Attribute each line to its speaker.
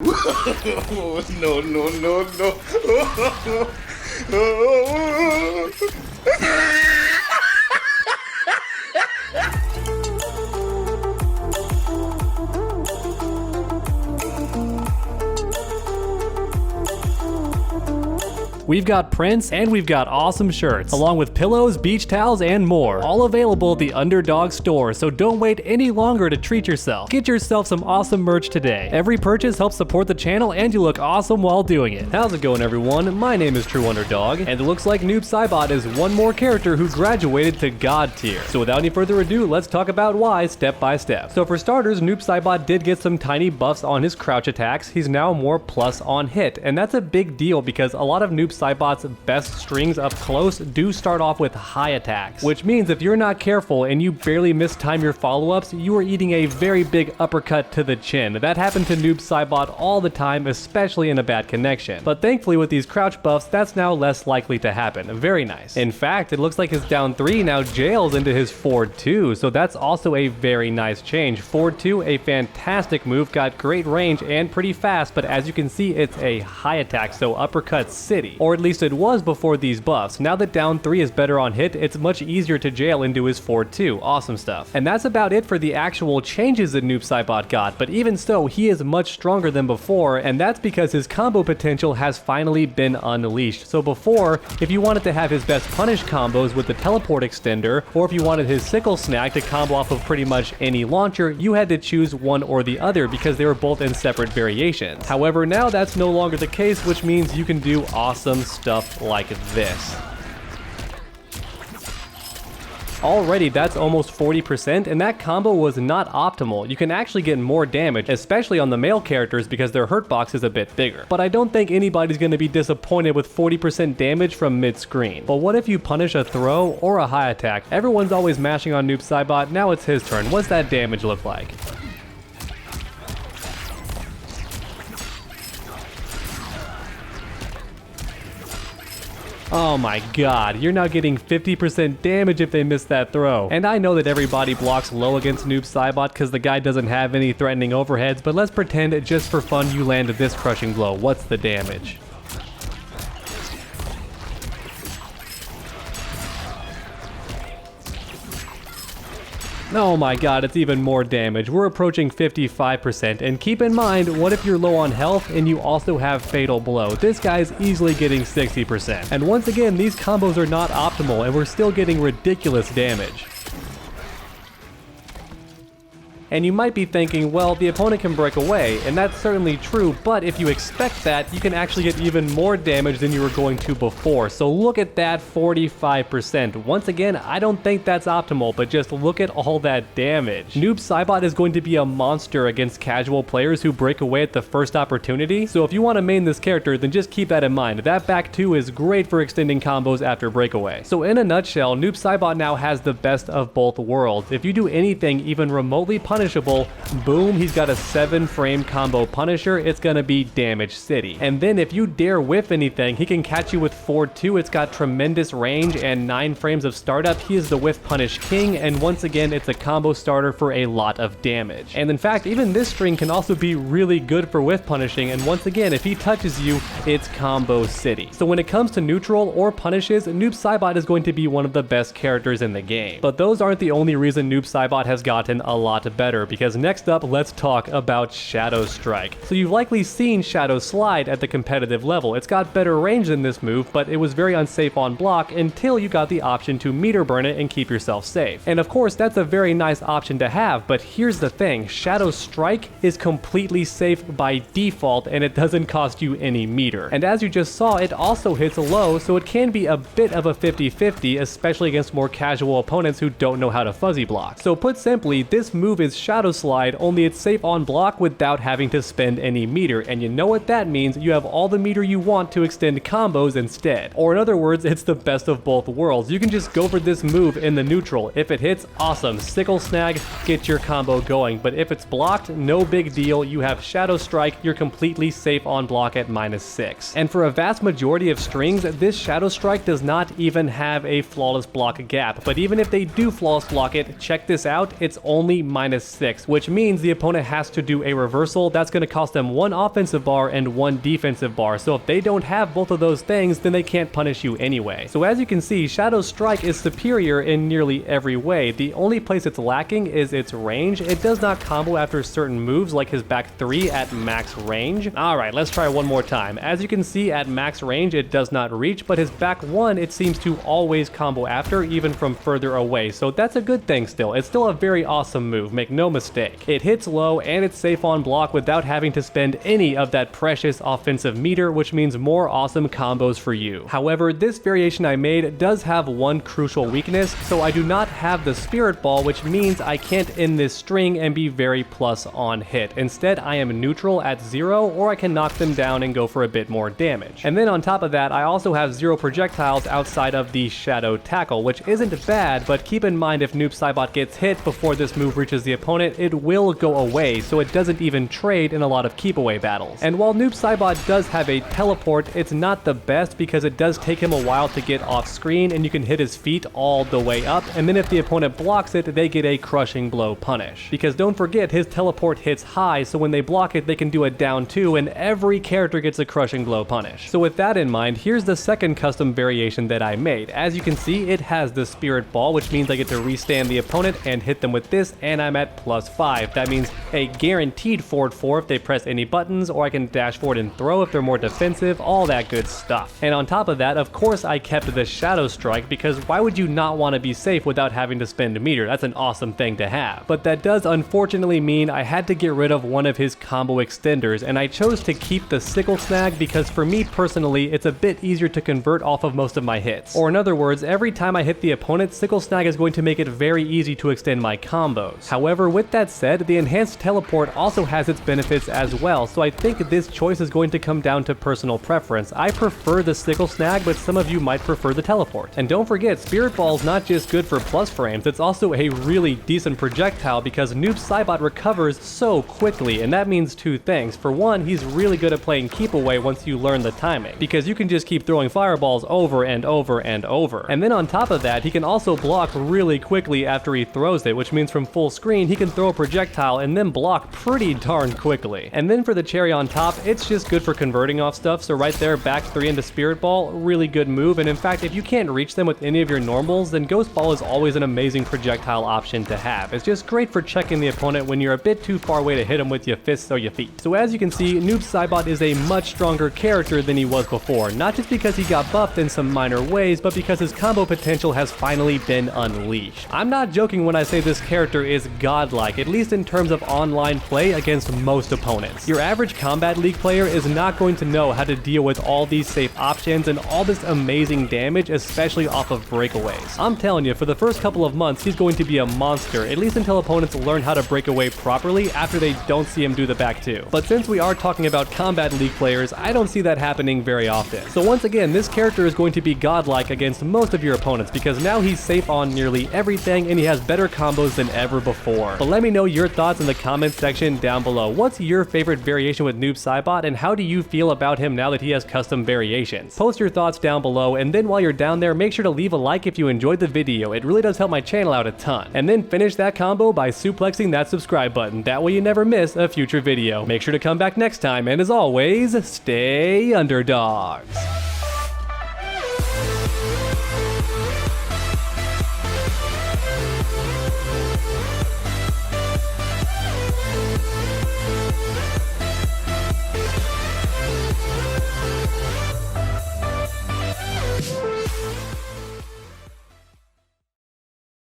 Speaker 1: No, no, no, no.
Speaker 2: We've got prints and we've got awesome shirts, along with pillows, beach towels, and more. All available at the Underdog store, so don't wait any longer to treat yourself. Get yourself some awesome merch today. Every purchase helps support the channel and you look awesome while doing it. How's it going, everyone? My name is True Underdog, and it looks like Noob Saibot is one more character who graduated to God tier. So without any further ado, let's talk about why step by step. So for starters, Noob Saibot did get some tiny buffs on his crouch attacks. He's now more plus on hit, and that's a big deal because a lot of Noob Saibot's best strings up close do start off with high attacks, which means if you're not careful and you barely mistime your follow-ups, you are eating a very big uppercut to the chin. That happened to Noob Saibot all the time, especially in a bad connection. But thankfully with these crouch buffs, that's now less likely to happen. Very nice. In fact, it looks like his down 3 now jails into his forward 2, so that's also a very nice change. Forward 2, a fantastic move, got great range and pretty fast, but as you can see, it's a high attack, so uppercut city. Or at least it was before these buffs. Now that down 3 is better on hit, it's much easier to jail into his forward 2. Awesome stuff. And that's about it for the actual changes that Noob Saibot got, but even so, he is much stronger than before, and that's because his combo potential has finally been unleashed. So before, if you wanted to have his best punish combos with the teleport extender, or if you wanted his sickle snag to combo off of pretty much any launcher, you had to choose one or the other because they were both in separate variations. However, now that's no longer the case, which means you can do awesome stuff like this. Already, that's almost 40%, and that combo was not optimal. You can actually get more damage, especially on the male characters because their hurt box is a bit bigger. But I don't think anybody's going to be disappointed with 40% damage from mid-screen. But what if you punish a throw or a high attack? Everyone's always mashing on Noob Saibot, now it's his turn. What's that damage look like? Oh my god, you're now getting 50% damage if they miss that throw. And I know that everybody blocks low against Noob Saibot because the guy doesn't have any threatening overheads, but let's pretend just for fun you land this crushing blow. What's the damage? Oh my god, it's even more damage. We're approaching 55%, and keep in mind, what if you're low on health and you also have Fatal Blow? This guy's easily getting 60%. And once again, these combos are not optimal, and we're still getting ridiculous damage. And you might be thinking, well, the opponent can break away, and that's certainly true, but if you expect that, you can actually get even more damage than you were going to before. So look at that 45%. Once again, I don't think that's optimal, but just look at all that damage. Noob Saibot is going to be a monster against casual players who break away at the first opportunity, so if you want to main this character, then just keep that in mind. That back 2 is great for extending combos after breakaway. So in a nutshell, Noob Saibot now has the best of both worlds. If you do anything even remotely punishable, boom, he's got a 7-frame combo punisher. It's gonna be damage city. And then if you dare whiff anything, he can catch you with forward 2. It's got tremendous range and 9 frames of startup. He is the whiff punish king, and once again, it's a combo starter for a lot of damage. And in fact, even this string can also be really good for whiff punishing, and once again, if he touches you, it's combo city. So when it comes to neutral or punishes, Noob Saibot is going to be one of the best characters in the game. But those aren't the only reason Noob Saibot has gotten a lot better, because next up, let's talk about Shadow Strike. So you've likely seen Shadow Slide at the competitive level. It's got better range than this move, but it was very unsafe on block until you got the option to meter burn it and keep yourself safe. And of course, that's a very nice option to have, but here's the thing, Shadow Strike is completely safe by default, and it doesn't cost you any meter. And as you just saw, it also hits low, so it can be a bit of a 50-50, especially against more casual opponents who don't know how to fuzzy block. So put simply, this move is Shadow Slide, only it's safe on block without having to spend any meter, and you know what that means, you have all the meter you want to extend combos instead. Or in other words, it's the best of both worlds. You can just go for this move in the neutral. If it hits, awesome, sickle snag, get your combo going, but if it's blocked, no big deal, you have Shadow Strike, you're completely safe on block at -6. And for a vast majority of strings, this Shadow Strike does not even have a flawless block gap, but even if they do flawless block it, check this out, it's only -6. 6, which means the opponent has to do a reversal. That's going to cost them 1 offensive bar and 1 defensive bar. So if they don't have both of those things, then they can't punish you anyway. So as you can see, Shadow Strike is superior in nearly every way. The only place it's lacking is its range. It does not combo after certain moves like his back 3 at max range. Alright, let's try one more time. As you can see, at max range it does not reach, but his back 1 it seems to always combo after, even from further away. So that's a good thing still. It's still a very awesome move, make no mistake. It hits low and it's safe on block without having to spend any of that precious offensive meter, which means more awesome combos for you. However, this variation I made does have one crucial weakness, so I do not have the Spirit Ball, which means I can't end this string and be very plus on hit. Instead, I am neutral at 0, or I can knock them down and go for a bit more damage. And then on top of that, I also have 0 projectiles outside of the Shadow Tackle, which isn't bad, but keep in mind if Noob Saibot gets hit before this move reaches the opponent, it will go away, so it doesn't even trade in a lot of keep away battles. And while Noob Saibot does have a teleport, it's not the best because it does take him a while to get off screen and you can hit his feet all the way up, and then if the opponent blocks it, they get a crushing blow punish. Because don't forget, his teleport hits high, so when they block it, they can do a down 2 and every character gets a crushing blow punish. So with that in mind, here's the second custom variation that I made. As you can see, it has the Spirit Ball, which means I get to restand the opponent and hit them with this, and I'm at +5. That means a guaranteed forward 4 if they press any buttons, or I can dash forward and throw if they're more defensive, all that good stuff. And on top of that, of course I kept the Shadow Strike, because why would you not want to be safe without having to spend a meter? That's an awesome thing to have. But that does unfortunately mean I had to get rid of one of his combo extenders, and I chose to keep the Sickle Snag because for me personally, it's a bit easier to convert off of most of my hits. Or in other words, every time I hit the opponent, Sickle Snag is going to make it very easy to extend my combos. However, with that said, the enhanced teleport also has its benefits as well, so I think this choice is going to come down to personal preference. I prefer the Sickle Snag, but some of you might prefer the teleport. And don't forget, Spirit Ball's not just good for plus frames, it's also a really decent projectile because Noob Saibot recovers so quickly, and that means 2 things. For one, he's really good at playing keep away once you learn the timing, because you can just keep throwing fireballs over and over and over. And then on top of that, he can also block really quickly after he throws it, which means from full screen, he can throw a projectile and then block pretty darn quickly. And then for the cherry on top, it's just good for converting off stuff, so right there, back 3 into Spirit Ball, really good move. And in fact, if you can't reach them with any of your normals, then Ghost Ball is always an amazing projectile option to have. It's just great for checking the opponent when you're a bit too far away to hit him with your fists or your feet. So as you can see, Noob Saibot is a much stronger character than he was before, not just because he got buffed in some minor ways, but because his combo potential has finally been unleashed. I'm not joking when I say this character is godlike, at least in terms of online play against most opponents. Your average Kombat League player is not going to know how to deal with all these safe options and all this amazing damage, especially off of breakaways. I'm telling you, for the first couple of months, he's going to be a monster, at least until opponents learn how to break away properly after they don't see him do the back 2. But since we are talking about Kombat League players, I don't see that happening very often. So once again, this character is going to be godlike against most of your opponents because now he's safe on nearly everything and he has better combos than ever before. But let me know your thoughts in the comments section down below. What's your favorite variation with Noob Saibot, and how do you feel about him now that he has custom variations? Post your thoughts down below, and then while you're down there, make sure to leave a like if you enjoyed the video. It really does help my channel out a ton. And then finish that combo by suplexing that subscribe button. That way you never miss a future video. Make sure to come back next time, and as always, stay underdogs.